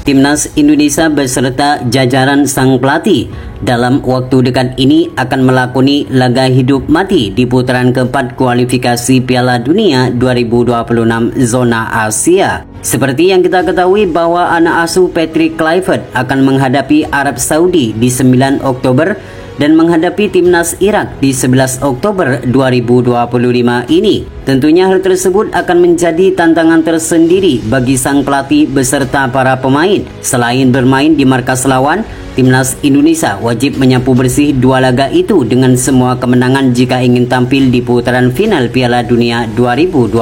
Timnas Indonesia beserta jajaran sang pelatih dalam waktu dekat ini akan melakoni laga hidup mati di putaran keempat kualifikasi Piala Dunia 2026 zona Asia. Seperti yang kita ketahui bahwa anak asuh Patrick Kluivert akan menghadapi Arab Saudi di 9 Oktober dan menghadapi timnas Irak di 11 Oktober 2025 ini. Tentunya hal tersebut akan menjadi tantangan tersendiri bagi sang pelatih beserta para pemain. Selain bermain di markas lawan, timnas Indonesia wajib menyapu bersih dua laga itu dengan semua kemenangan jika ingin tampil di putaran final Piala Dunia 2026.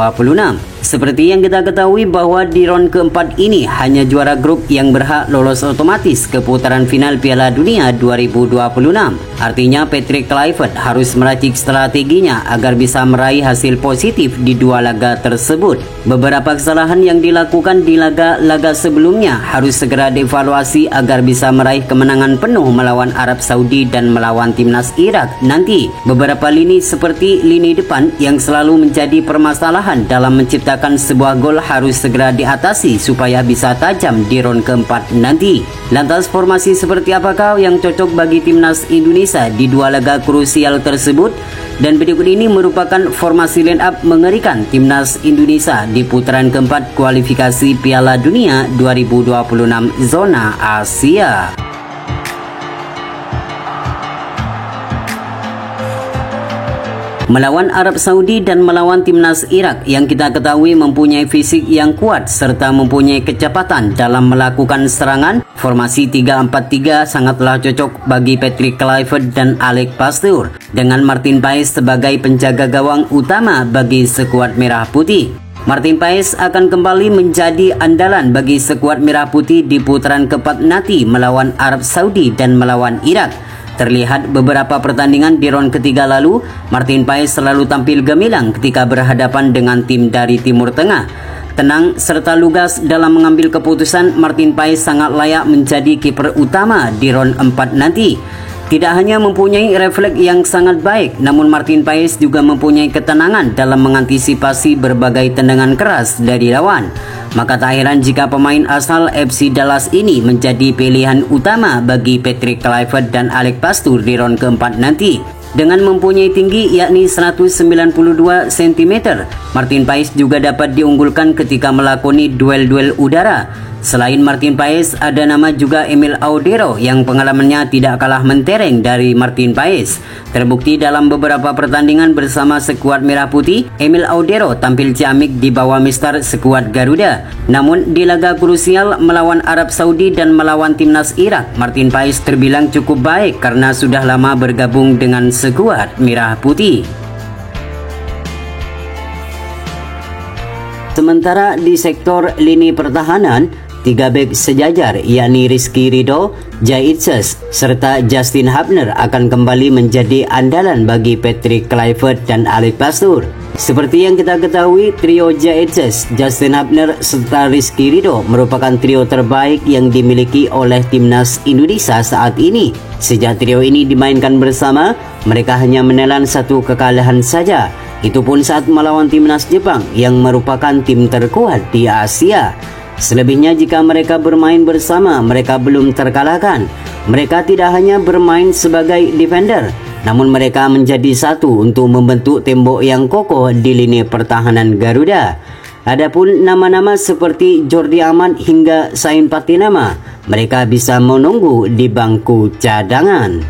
Seperti yang kita ketahui bahwa di ronde keempat ini hanya juara grup yang berhak lolos otomatis ke putaran final Piala Dunia 2026. Artinya Patrick Kluivert harus meracik strateginya agar bisa meraih hasil positif di dua laga tersebut. Beberapa kesalahan yang dilakukan di laga-laga sebelumnya harus segera dievaluasi agar bisa meraih kemenangan penuh melawan Arab Saudi dan melawan timnas Irak nanti. Beberapa lini seperti lini depan yang selalu menjadi permasalahan dalam menciptakan sebuah gol harus segera diatasi supaya bisa tajam di ronde keempat nanti. Lantas formasi seperti apakah yang cocok bagi timnas Indonesia di dua laga krusial tersebut? Dan berikut ini merupakan formasi line up mengerikan timnas Indonesia di putaran keempat kualifikasi Piala Dunia 2026 zona Asia. Melawan Arab Saudi dan melawan timnas Irak yang kita ketahui mempunyai fisik yang kuat serta mempunyai kecepatan dalam melakukan serangan, formasi 3-4-3 sangatlah cocok bagi Patrick Kluivert dan Alex Pastoor dengan Martin Paes sebagai penjaga gawang utama bagi skuad Merah Putih. Martin Paes akan kembali menjadi andalan bagi skuad Merah Putih di putaran keempat nanti melawan Arab Saudi dan melawan Irak. Terlihat beberapa pertandingan di ronde ketiga lalu, Martin Paes selalu tampil gemilang ketika berhadapan dengan tim dari Timur Tengah. Tenang serta lugas dalam mengambil keputusan, Martin Paes sangat layak menjadi kiper utama di ronde 4 nanti. Tidak hanya mempunyai refleks yang sangat baik, namun Martin Paes juga mempunyai ketenangan dalam mengantisipasi berbagai tendangan keras dari lawan. Maka tak heran jika pemain asal FC Dallas ini menjadi pilihan utama bagi Patrick Kluivert dan Alex Pastoor di ronde keempat nanti. Dengan mempunyai tinggi yakni 192 cm, Martin Paes juga dapat diunggulkan ketika melakoni duel-duel udara. Selain Martin Paes, ada nama juga Emil Audero yang pengalamannya tidak kalah mentereng dari Martin Paes. Terbukti dalam beberapa pertandingan bersama skuad Merah Putih, Emil Audero tampil ciamik di bawah mister skuad Garuda. Namun di laga krusial melawan Arab Saudi dan melawan timnas Irak, Martin Paes terbilang cukup baik karena sudah lama bergabung dengan skuad Merah Putih. Sementara di sektor lini pertahanan, tiga bek sejajar yakni Rizky Ridho, Jaitses, serta Justin Hubner akan kembali menjadi andalan bagi Patrick Kluivert dan Alex Pastoor. Seperti yang kita ketahui, trio Jaitses, Justin Hubner, serta Rizky Ridho merupakan trio terbaik yang dimiliki oleh timnas Indonesia saat ini. Sejak trio ini dimainkan bersama, mereka hanya menelan satu kekalahan saja. Itu pun saat melawan timnas Jepang yang merupakan tim terkuat di Asia. Selebihnya jika mereka bermain bersama, mereka belum terkalahkan. Mereka tidak hanya bermain sebagai defender, namun mereka menjadi satu untuk membentuk tembok yang kokoh di lini pertahanan Garuda. Adapun nama-nama seperti Jordi Amat hingga Sain Patinama, mereka bisa menunggu di bangku cadangan.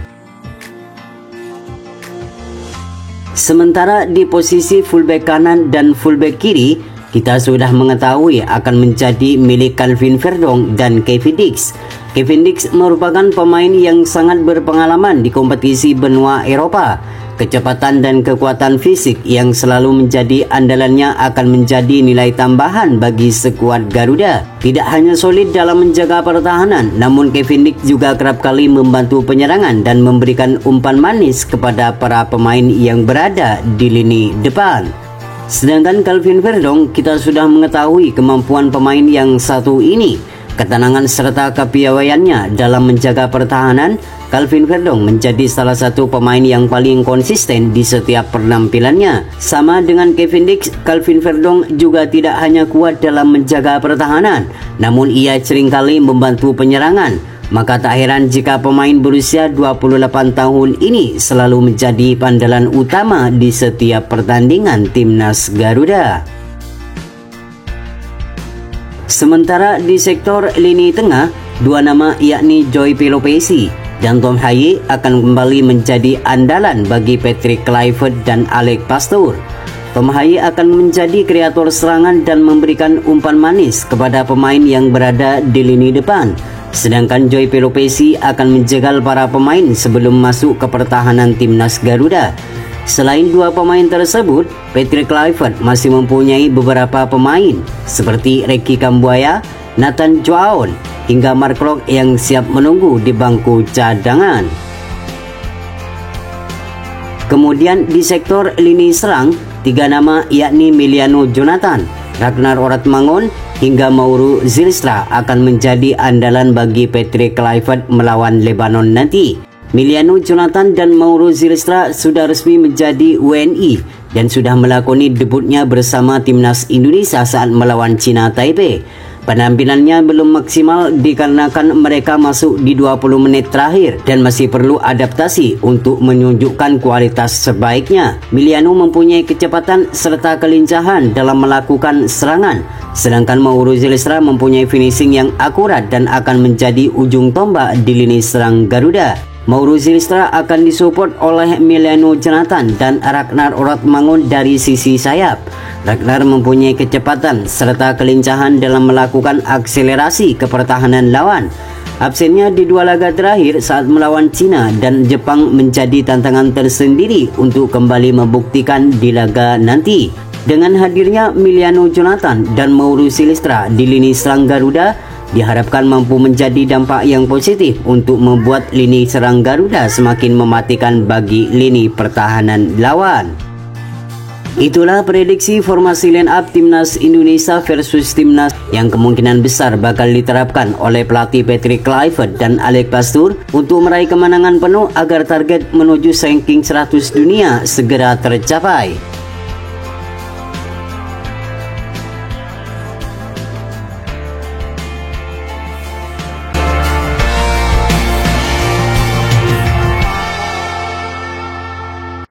Sementara di posisi fullback kanan dan fullback kiri, kita sudah mengetahui akan menjadi milik Calvin Verdong dan Kevin Dix. Kevin Dix merupakan pemain yang sangat berpengalaman di kompetisi benua Eropa. Kecepatan dan kekuatan fisik yang selalu menjadi andalannya akan menjadi nilai tambahan bagi skuad Garuda. Tidak hanya solid dalam menjaga pertahanan, namun Kevin Dix juga kerap kali membantu penyerangan dan memberikan umpan manis kepada para pemain yang berada di lini depan. Sedangkan Calvin Verdong, kita sudah mengetahui kemampuan pemain yang satu ini. Ketenangan serta kepiawaiannya dalam menjaga pertahanan, Calvin Verdong menjadi salah satu pemain yang paling konsisten di setiap penampilannya. Sama dengan Kevin Dix, Calvin Verdong juga tidak hanya kuat dalam menjaga pertahanan, namun ia seringkali membantu penyerangan. Maka tak heran jika pemain berusia 28 tahun ini selalu menjadi pandalan utama di setiap pertandingan timnas Garuda. Sementara di sektor lini tengah, dua nama yakni Joy Pelopesi dan Tom Haye akan kembali menjadi andalan bagi Patrick Kluivert dan Alex Pastoor. Tom Haye akan menjadi kreator serangan dan memberikan umpan manis kepada pemain yang berada di lini depan. Sedangkan Joy Pelopesi akan menjegal para pemain sebelum masuk ke pertahanan timnas Garuda. Selain dua pemain tersebut, Patrick Kluivert masih mempunyai beberapa pemain seperti Ricky Kambuaya, Nathan Joaon, hingga Mark Klok yang siap menunggu di bangku cadangan. Kemudian di sektor lini serang, tiga nama yakni Emiliano Jonathan, Ragnar Oratmangun, hingga Mauro Zylstra akan menjadi andalan bagi Patrick Kluivert melawan Lebanon nanti. Emiliano Jonathan dan Mauro Zylstra sudah resmi menjadi WNI dan sudah melakoni debutnya bersama timnas Indonesia saat melawan Cina Taipei. Penampilannya belum maksimal dikarenakan mereka masuk di 20 menit terakhir dan masih perlu adaptasi untuk menunjukkan kualitas sebaiknya. Emiliano mempunyai kecepatan serta kelincahan dalam melakukan serangan, sedangkan Mauro Zylstra mempunyai finishing yang akurat dan akan menjadi ujung tombak di lini serang Garuda. Mauro Zylstra akan disupport oleh Emiliano Jonathan dan Ragnar Oratmangun dari sisi sayap. Ragnar mempunyai kecepatan serta kelincahan dalam melakukan akselerasi ke pertahanan lawan. Absennya di dua laga terakhir saat melawan Cina dan Jepang menjadi tantangan tersendiri untuk kembali membuktikan di laga nanti. Dengan hadirnya Emiliano Jonathan dan Mauro Zylstra di lini serang Garuda, diharapkan mampu menjadi dampak yang positif untuk membuat lini serang Garuda semakin mematikan bagi lini pertahanan lawan. Itulah prediksi formasi line up timnas Indonesia versus timnas yang kemungkinan besar bakal diterapkan oleh pelatih Patrick Kluivert dan Alex Pastoor untuk meraih kemenangan penuh agar target menuju ranking 100 dunia segera tercapai.